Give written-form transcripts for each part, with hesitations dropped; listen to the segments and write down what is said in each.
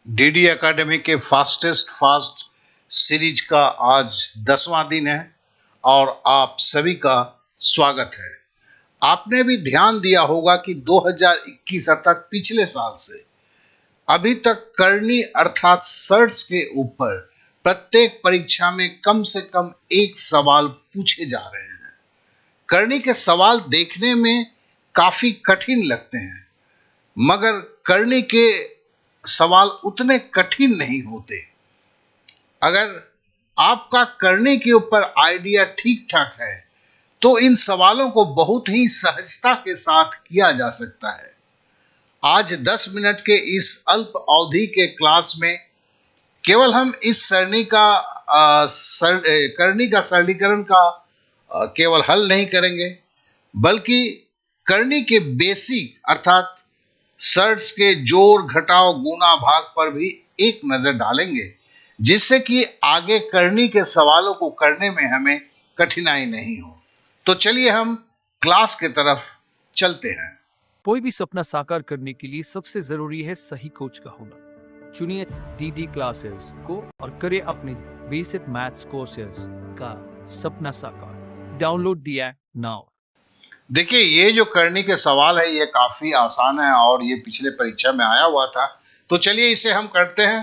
DD academy के fastest fast series का आज 10वां दिन है और आप सभी का स्वागत है। आपने भी ध्यान दिया होगा कि 2021 अर्थात पिछले साल से अभी तक करनी अर्थात सर्ट्स के ऊपर प्रत्येक परीक्षा में कम से कम एक सवाल पूछे जा रहे हैं। करनी के सवाल देखने में काफी कठिन लगते हैं, मगर करनी के सवाल उतने कठिन नहीं होते। अगर आपका करने के ऊपर आइडिया ठीक ठाक है तो इन सवालों को बहुत ही सहजता के साथ किया जा सकता है। आज 10 मिनट के इस अल्प अवधि के क्लास में केवल हम इस सरणी का करनी का सरलीकरण का केवल हल नहीं करेंगे, बल्कि करनी के बेसिक अर्थात सर्ट्स के जोड़ घटाव गुणा भाग पर भी एक नजर डालेंगे, जिससे कि आगे करनी के सवालों को करने में हमें कठिनाई नहीं हो। तो चलिए हम क्लास के तरफ चलते हैं। कोई भी सपना साकार करने के लिए सबसे जरूरी है सही कोच का होना। चुनिए डीडी क्लासेस को और करें अपने बेसिक मैथ्स कोर्सेज का सपना साकार। Download the app now. देखिए, ये जो करनी के सवाल है ये काफी आसान है और ये पिछले परीक्षा में आया हुआ था। तो चलिए इसे हम करते हैं।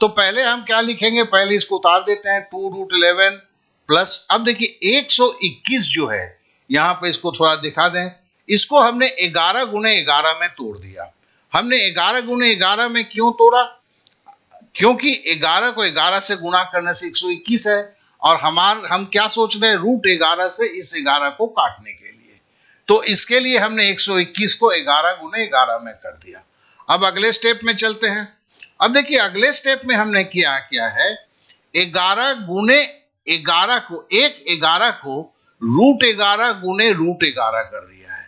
तो पहले हम क्या लिखेंगे, पहले इसको उतार देते हैं 2√11 प्लस, अब देखिए 121 जो है यहाँ पे इसको थोड़ा दिखा दें, इसको हमने 11 गुणे 11 में तोड़ दिया। हमने 11 गुणे 11 में क्यों तोड़ा? क्योंकि 11 को 11 से गुणा करने से 121 है और हम क्या सोच रहे हैं, √11 से इस 11 को काटने के लिए। तो इसके लिए हमने 121 को 11 गुणे 11 में कर दिया। अब अगले स्टेप में चलते हैं। अब देखिए अगले स्टेप में हमने क्या है, 11 गुणे 11 को √11 गुणे √11 कर दिया है।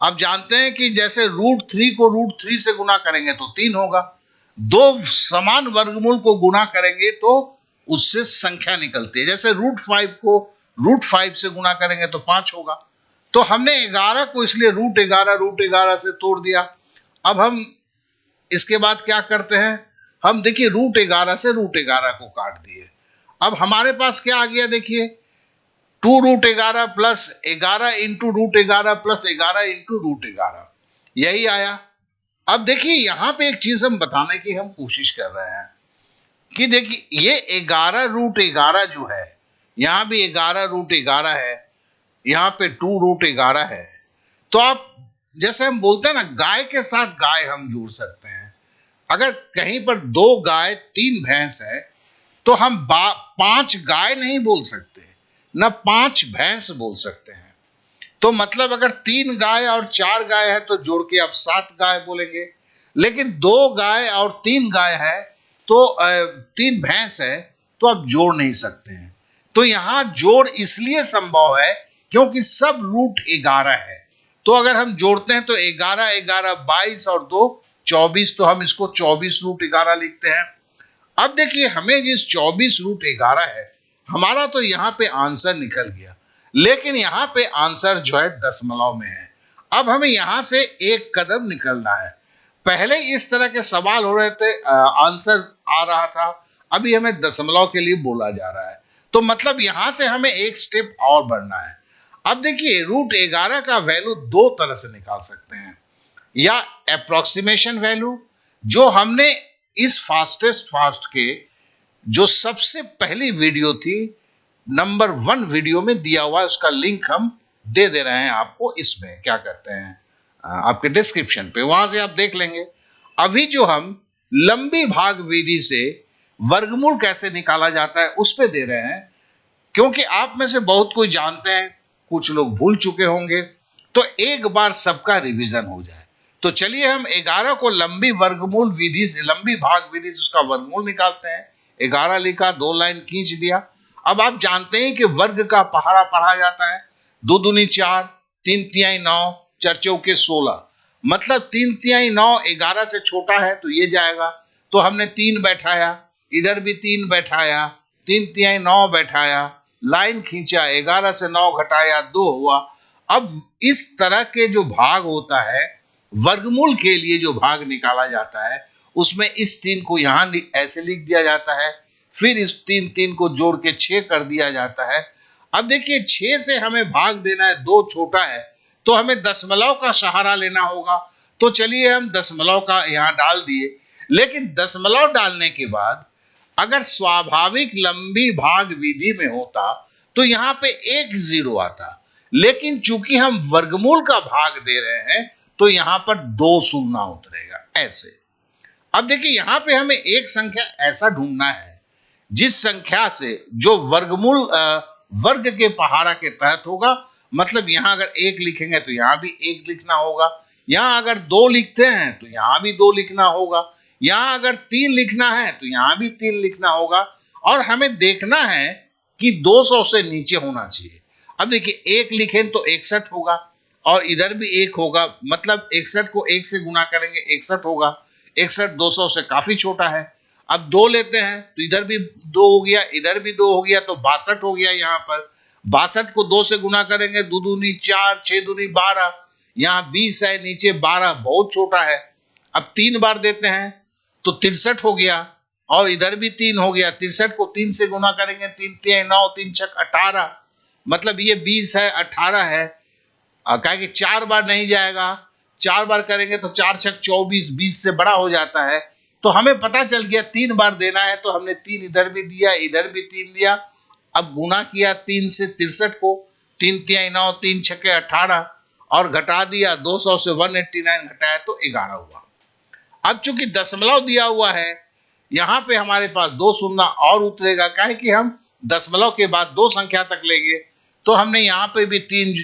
अब जानते हैं कि जैसे √3 को √3 से गुणा करेंगे तो 3 होगा, दो समान वर्गमूल को गुणा करेंगे तो उससे संख्या निकलती है। जैसे √5 को √5 से गुणा करेंगे तो 5 होगा। तो हमने 11 को इसलिए √11 से तोड़ दिया। अब हम इसके बाद क्या करते हैं, हम देखिए √11 से √11 को काट दिए। अब हमारे पास क्या आ गया, देखिए 2√11 प्लस 11 इंटू √11 प्लस 11 इंटू √11, यही आया। अब देखिए यहां पे एक चीज हम बताने की हम कोशिश कर रहे हैं कि देखिए ये 11 √11 जो है, यहां भी 11 √11 है, यहाँ पे 2√11 है। तो आप जैसे हम बोलते हैं ना, गाय के साथ गाय हम जोड़ सकते हैं। अगर कहीं पर 2 गाय 3 भैंस है तो हम 5 गाय नहीं बोल सकते, न 5 भैंस बोल सकते हैं। तो मतलब अगर 3 गाय और 4 गाय है तो जोड़ के आप 7 गाय बोलेंगे, लेकिन 2 गाय और 3 गाय है तो 3 भैंस है तो आप जोड़ नहीं सकते हैं। तो यहां जोड़ इसलिए संभव है क्योंकि सब √11 है। तो अगर हम जोड़ते हैं तो 11 11 22 और 2 24, तो हम इसको 24√11 लिखते हैं। अब देखिए हमें जिस 24√11 है, हमारा तो यहाँ पे आंसर निकल गया, लेकिन यहाँ पे आंसर जो है दशमलव में है। अब हमें यहाँ से एक कदम निकलना है। पहले इस तरह के सवाल हो रहे थे, आंसर आ रहा था, अभी हमें दशमलव के लिए बोला जा रहा है। तो मतलब यहां से हमें एक स्टेप और बढ़ना है। अब देखिए √11 का वैल्यू 2 तरह से निकाल सकते हैं, या अप्रोक्सीमेशन वैल्यू जो हमने इस फास्टेस्ट फास्ट के जो सबसे पहली वीडियो थी, नंबर 1 वीडियो में दिया हुआ है, उसका लिंक हम दे दे रहे हैं आपको, इसमें क्या कहते हैं आपके डिस्क्रिप्शन पे, वहां से आप देख लेंगे। अभी जो हम लंबी भाग विधि से वर्गमूल कैसे निकाला जाता है उस पे दे रहे हैं, क्योंकि आप में से बहुत कोई जानते हैं, कुछ लोग भूल चुके होंगे, तो एक बार सबका रिवीजन हो जाए। तो चलिए हम 11 को लंबी वर्गमूल विधि से, लंबी भाग विधि से उसका वर्गमूल निकालते हैं। 11 लिखा, 2 लाइन खींच दिया। अब आप जानते हैं कि वर्ग का पहाड़ा पढ़ा जाता है, 2 दूनी 4, 3 तिहाई 9, 4 चौके 16, मतलब 3 तिहाई 9 11 से छोटा है तो ये जाएगा। तो हमने 3 बैठाया, इधर भी 3 बैठाया, 3 तिहाई 9 बैठाया, लाइन खींचा, 11 से 9 घटाया 2 हुआ। अब इस तरह के जो भाग होता है, वर्गमूल के लिए जो भाग निकाला जाता है, उसमें इस 3 को यहाँ ऐसे लिख दिया जाता है, फिर इस 3 को जोड़ के 6 कर दिया जाता है। अब देखिए 6 से हमें भाग देना है, 2 छोटा है तो हमें दशमलव का सहारा लेना होगा। तो चलिए हम दशमलव का यहाँ डाल दिए, लेकिन दशमलव डालने के बाद अगर स्वाभाविक लंबी भाग विधि में होता तो यहाँ पे 1 0 आता, लेकिन चूंकि हम वर्गमूल का भाग दे रहे हैं तो यहाँ पर 2 शून्य उतरेगा ऐसे। अब देखिए यहाँ पे हमें एक संख्या ऐसा ढूंढना है जिस संख्या से जो वर्गमूल वर्ग के पहाड़ा के तहत होगा। मतलब यहाँ अगर 1 लिखेंगे तो यहाँ भी 1 लिखना होगा, यहाँ अगर 2 लिखते हैं तो यहाँ भी 2 लिखना होगा, यहाँ अगर 3 लिखना है तो यहाँ भी 3 लिखना होगा, और हमें देखना है कि 200 से नीचे होना चाहिए। अब देखिए 1 लिखें तो 61 होगा और इधर भी 1 होगा, मतलब 61 को 1 से गुना करेंगे 61 होगा। 61 200 से काफी छोटा है। अब 2 लेते हैं तो इधर भी 2 हो गया, इधर भी 2 हो गया, तो 62 हो गया। यहाँ पर 62 को 2 से गुना करेंगे, 2 दूनी 4, 6 दूनी 12, यहाँ 20 है, नीचे 12 बहुत छोटा है। अब 3 बार देते हैं तो 63 हो गया, और इधर भी 3 हो गया। 63 को 3 से गुना करेंगे, 3 3 9, 3 6 18, मतलब ये 20 है, 18 है। कहा कि 4 बार नहीं जाएगा, 4 बार करेंगे तो 4 6 24, 20 से बड़ा हो जाता है। तो हमें पता चल गया 3 बार देना है, तो हमने 3 इधर भी दिया, इधर भी 3 दिया। अब गुना किया 3 से 63 को, 3 3 9, 3 6 18, और घटा दिया 200 से 189 घटाया तो 11 हुआ। अब चूंकि दशमलव दिया हुआ है, यहाँ पे हमारे पास 2 शून्य और उतरेगा, काहे कि हम दशमलव के बाद 2 संख्या तक लेंगे। तो हमने यहाँ पे भी 3,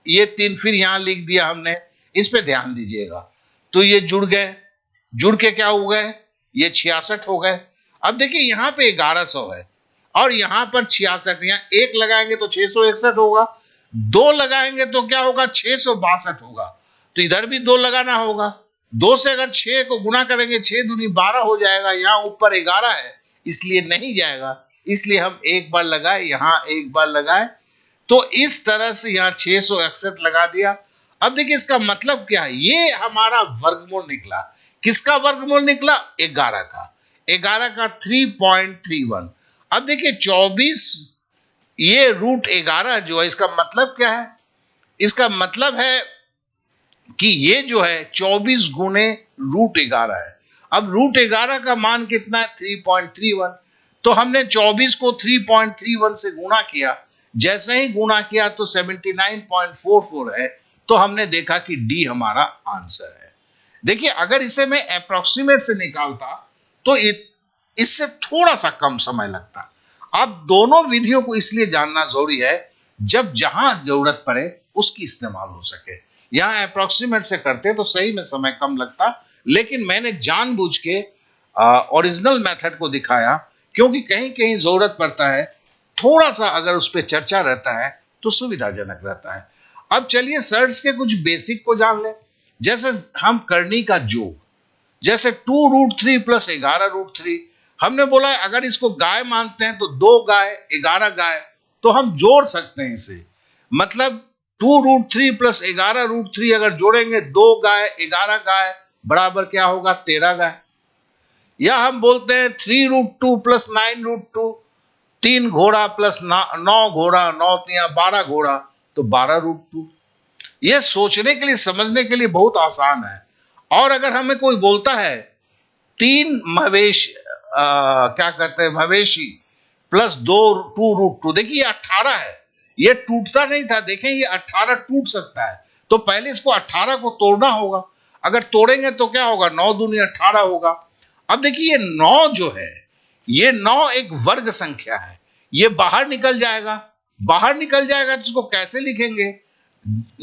ये 3 फिर यहाँ लिख दिया हमने, इस पे ध्यान दीजिएगा। तो ये जुड़ गए, जुड़ के क्या हो गए, ये 66 हो गए। अब देखिए यहाँ पे 1100 है और यहाँ पर 66, यहाँ 1 लगाएंगे तो 661 होगा, 2 लगाएंगे तो क्या होगा, 662 होगा। तो इधर भी 2 लगाना होगा, 2 से अगर 6 को गुना करेंगे 6 दूनी 12 हो जाएगा। यहाँ ऊपर 11 है इसलिए नहीं जाएगा, इसलिए हम 1 बार लगाए, यहाँ 1 बार लगाए, तो इस तरह से यहाँ 661 लगा दिया। अब देखिए इसका मतलब क्या है, ये हमारा वर्गमूल निकला। किसका वर्गमूल निकला, 11 का, 11 का 3.31। अब देखिए 24, ये √11 जो है, इसका मतलब क्या है, इसका मतलब है कि ये जो है 24 गुने √11 है। अब √11 का मान कितना है, 3.31। तो हमने 24 को 3.31 से गुणा किया, जैसे ही गुणा किया तो 79.44 है। तो हमने देखा कि डी हमारा आंसर है। देखिए अगर इसे मैं अप्रोक्सीमेट से निकालता तो इससे थोड़ा सा कम समय लगता। अब दोनों विधियों को इसलिए जानना जरूरी है, जब जहां जरूरत पड़े उसकी इस्तेमाल हो सके। यहां अप्रोक्सीमेट से करते तो सही में समय कम लगता, लेकिन मैंने जानबूझ के ओरिजिनल मेथड को दिखाया, क्योंकि कहीं कहीं जरूरत पड़ता है, थोड़ा सा अगर उस पर चर्चा रहता है तो सुविधाजनक रहता है। अब चलिए सर्च के कुछ बेसिक को जान लें। जैसे हम करनी का योग, जैसे 2√3 + 11√3, हमने बोला है अगर इसको गाय मानते हैं तो 2 गाय 11 गाय, तो हम जोड़ सकते हैं इसे। मतलब 2√3 + 11√3 अगर जोड़ेंगे, 2 गाय 11 गाय बराबर क्या होगा, 13 गाय। या हम बोलते हैं 3√2 + 9√2, 3 घोड़ा प्लस 9 घोड़ा, 9 3 12 घोड़ा, तो 12√2। यह सोचने के लिए, समझने के लिए बहुत आसान है। और अगर हमें कोई बोलता है 3 क्या कहते हैं, मवेशी प्लस 2√2, देखिए ये 18 है, ये टूटता नहीं था, देखें ये 18 टूट सकता है। तो पहले इसको 18 को तोड़ना होगा, अगर तोड़ेंगे तो क्या होगा, 9 दूनी 18 होगा। अब देखिए ये 9 जो है, ये 9 एक वर्ग संख्या है, ये बाहर निकल जाएगा। बाहर निकल जाएगा तो इसको कैसे लिखेंगे,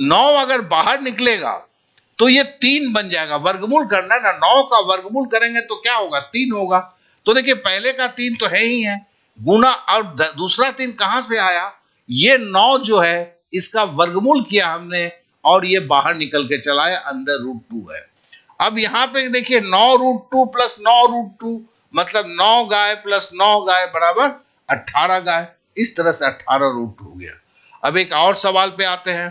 9 अगर बाहर निकलेगा तो ये 3 बन जाएगा। वर्गमूल करना है ना, 9 का वर्गमूल करेंगे तो क्या होगा, 3 होगा। तो देखिए पहले का 3 तो है ही है, गुना, और दूसरा 3 कहां से आया, ये 9 जो है इसका वर्गमूल किया हमने, और ये बाहर निकल के चला आया, अंदर √2 है। अब यहां पे देखिए 9√2 + 9√2, मतलब 9 गाय प्लस 9 गाय बराबर 18 गाय। इस तरह से 18√2 हो गया। अब एक और सवाल पे आते हैं,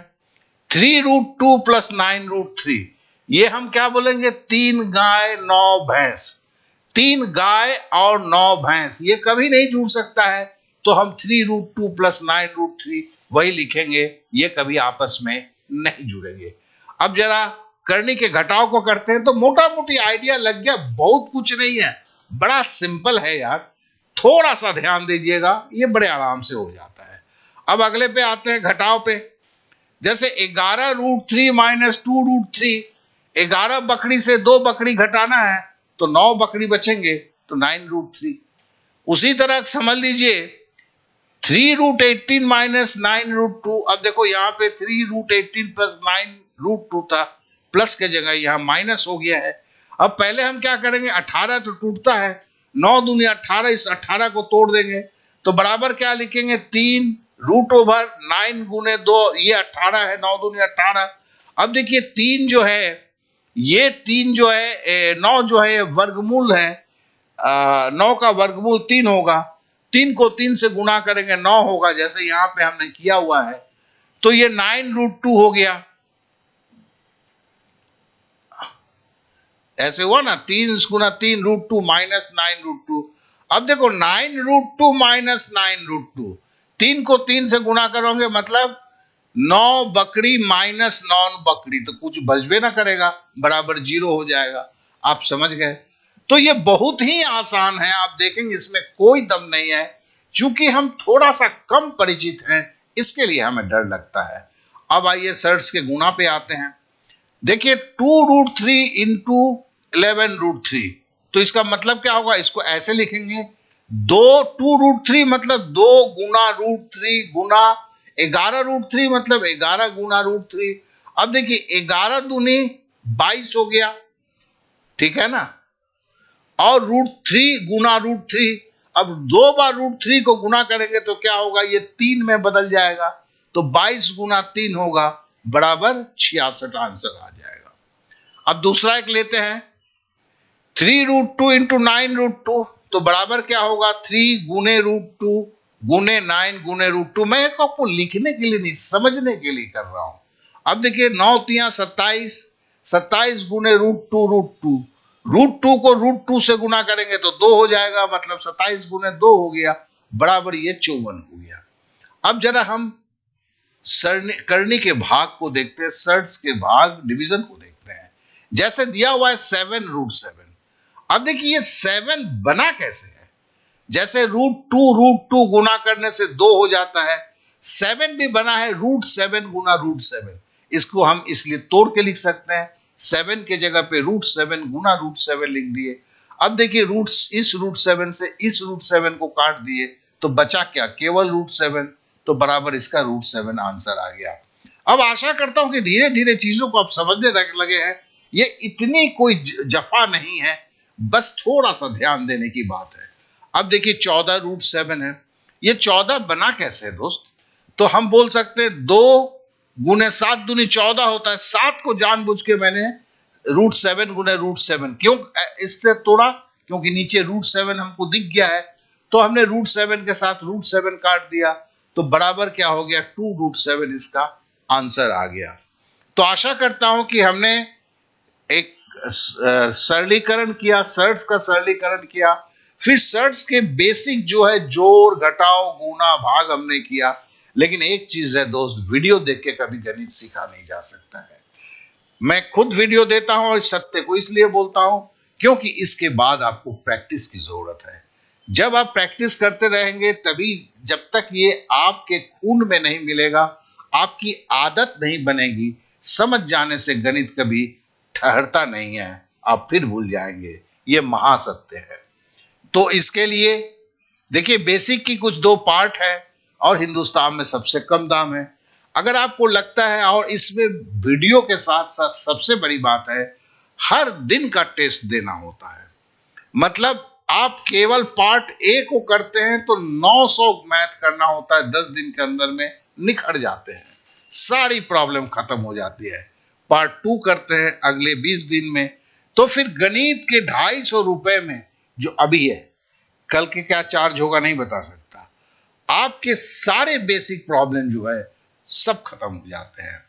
3√2 + 9√3, ये हम क्या बोलेंगे, 3 गाय 9 भैंस। 3 गाय और 9 भैंस, ये कभी नहीं जुड़ सकता है, तो हम 3√2 प्लस 9√3 वही लिखेंगे, ये कभी आपस में नहीं जुड़ेंगे। अब जरा करनी के घटाव को करते हैं, तो मोटा मोटी आइडिया लग गया, बहुत कुछ नहीं है, बड़ा सिंपल है यार, थोड़ा सा ध्यान दीजिएगा, ये बड़े आराम से हो जाता है। अब अगले पे आते हैं, घटाव पे। जैसे 11√3 माइनस 2√3, 11 बकरी से 2 बकरी घटाना है तो 9 बकरी बचेंगे, तो 9√3। उसी तरह समझ लीजिए 3√18 माइनस 9√2, अब देखो यहाँ पे 3√18 प्लस 9√2 था, प्लस के जगह यहाँ माइनस हो गया है। अब पहले हम क्या करेंगे, 18 तो टूटता है, 9 दूनी 18, इस 18 को तोड़ देंगे, तो बराबर क्या लिखेंगे, 3√9 गुने 2, ये 18 है, 9 दूनी 18। अब देखिए 3 जो है, ये 3 जो है 9 जो है वर्गमूल है, 9 का वर्गमूल 3 होगा, 3 को 3 से गुणा करेंगे 9 होगा, जैसे यहां पे हमने किया हुआ है, तो ये 9√2 हो गया, ऐसे हुआ ना, 3 गुना 3√2 माइनस 9√2। अब देखो 9√2 माइनस 9√2, 3 को 3 से गुणा करोगे मतलब 9 बकरी माइनस 9 बकरी, तो कुछ बचबे ना करेगा, बराबर 0 हो जाएगा। आप समझ गए? तो ये बहुत ही आसान है, आप देखेंगे इसमें कोई दम नहीं है, क्योंकि हम थोड़ा सा कम परिचित हैं, इसके लिए हमें डर लगता है। अब आइए सर्ट्स के गुणा पे आते हैं। देखिए 2√3 इंटू 11√3, तो इसका मतलब क्या होगा, इसको ऐसे लिखेंगे, 2√3 मतलब 2 गुना √3 गुना 11√3 मतलब 11 गुना √3। अब देखिए 11 दूनी 22 हो गया, ठीक है ना, और √3 गुना √3, अब 2 बार √3 को गुना करेंगे तो क्या होगा, ये 3 में बदल जाएगा, तो 22 गुना 3 होगा, बराबर 66 आंसर आ जाएगा। अब दूसरा एक लेते हैं, 3√2 इंटू 9√2, तो बराबर क्या होगा, 3 गुने √2 गुने 9 गुने √2। मैं आपको लिखने के लिए नहीं, समझने के लिए कर रहा हूं। अब देखिए 9 तिया 27, 27 गुने √2 √2, √2 को √2 से गुना करेंगे तो 2 हो जाएगा, मतलब 27 गुने 2 हो गया, बराबर ये 54 हो गया। अब जरा हम करनी के भाग को देखते हैं, सर्ट्स के भाग डिवीजन को देखते हैं। जैसे दिया हुआ है 7√7, अब देखिए ये 7 बना कैसे है, जैसे √2 गुना करने से 2 हो जाता है, 7 भी बना है √7 गुना √7, इसको हम इसलिए तोड़ के लिख सकते हैं, 7 के जगह पे √7 गुना √7 लिख दिए। अब देखिए इस √7 से इस √7 को काट दिए, तो बचा क्या, केवल √7, तो बराबर इसका √7 आंसर आ गया। अब आशा करता हूं कि धीरे धीरे चीजों को आप समझने लगे हैं, ये इतनी कोई जफा नहीं है, बस थोड़ा सा ध्यान देने की बात है। अब देखिए 14√7 है, ये 14 बना कैसे है दोस्त, तो हम बोल सकते हैं 2 गुने 7 दूनी 14 होता है, 7 को जानबूझ के मैंने √7 गुने √7 क्यों इससे तोड़ा, क्योंकि नीचे √7 हमको दिख गया है, तो हमने √7 के साथ √7 काट दिया, तो बराबर क्या हो गया, 2√7 इसका आंसर आ गया। तो आशा करता हूं कि हमने एक सरलीकरण किया, सर्ट्स का सरलीकरण किया, फिर सर्ट्स के बेसिक जो है जोड़ घटाव गुणा भाग हमने किया। लेकिन एक चीज है दोस्त, वीडियो देख के कभी गणित सीखा नहीं जा सकता है। मैं खुद वीडियो देता हूं और इस सत्य को इसलिए बोलता हूं क्योंकि इसके बाद आपको प्रैक्टिस की जरूरत है। जब आप प्रैक्टिस करते रहेंगे तभी, जब तक ये आपके खून में नहीं मिलेगा, आपकी आदत नहीं बनेगी, समझ जाने से गणित कभी ठहरता नहीं है, आप फिर भूल जाएंगे, ये महासत्य है। तो इसके लिए देखिए बेसिक की कुछ 2 पार्ट है और हिंदुस्तान में सबसे कम दाम है। अगर आपको लगता है, और इसमें वीडियो के साथ साथ सबसे बड़ी बात है, हर दिन का टेस्ट देना होता है, मतलब आप केवल पार्ट ए को करते हैं तो 900 मैथ करना होता है, 10 दिन के अंदर में निखर जाते हैं, सारी प्रॉब्लम खत्म हो जाती है। पार्ट 2 करते हैं अगले 20 दिन में, तो फिर गणित के 250 रुपए में जो अभी है, कल के क्या चार्ज होगा नहीं बता सकता, आपके सारे बेसिक प्रॉब्लम जो है सब खत्म हो जाते हैं।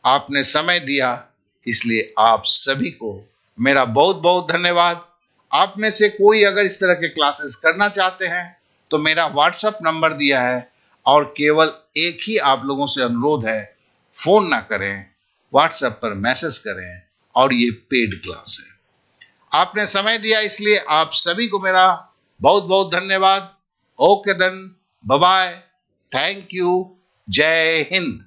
आपने समय दिया, इसलिए आप सभी को मेरा बहुत बहुत धन्यवाद। आप में से कोई अगर इस तरह के क्लासेस करना चाहते हैं तो मेरा व्हाट्सएप नंबर दिया है, और केवल एक ही आप लोगों से अनुरोध है, फोन ना करें, व्हाट्सएप पर मैसेज करें, और ये पेड क्लास है। आपने समय दिया इसलिए आप सभी को मेरा बहुत बहुत धन्यवाद। Okay then, bye bye, thank you, जय हिंद।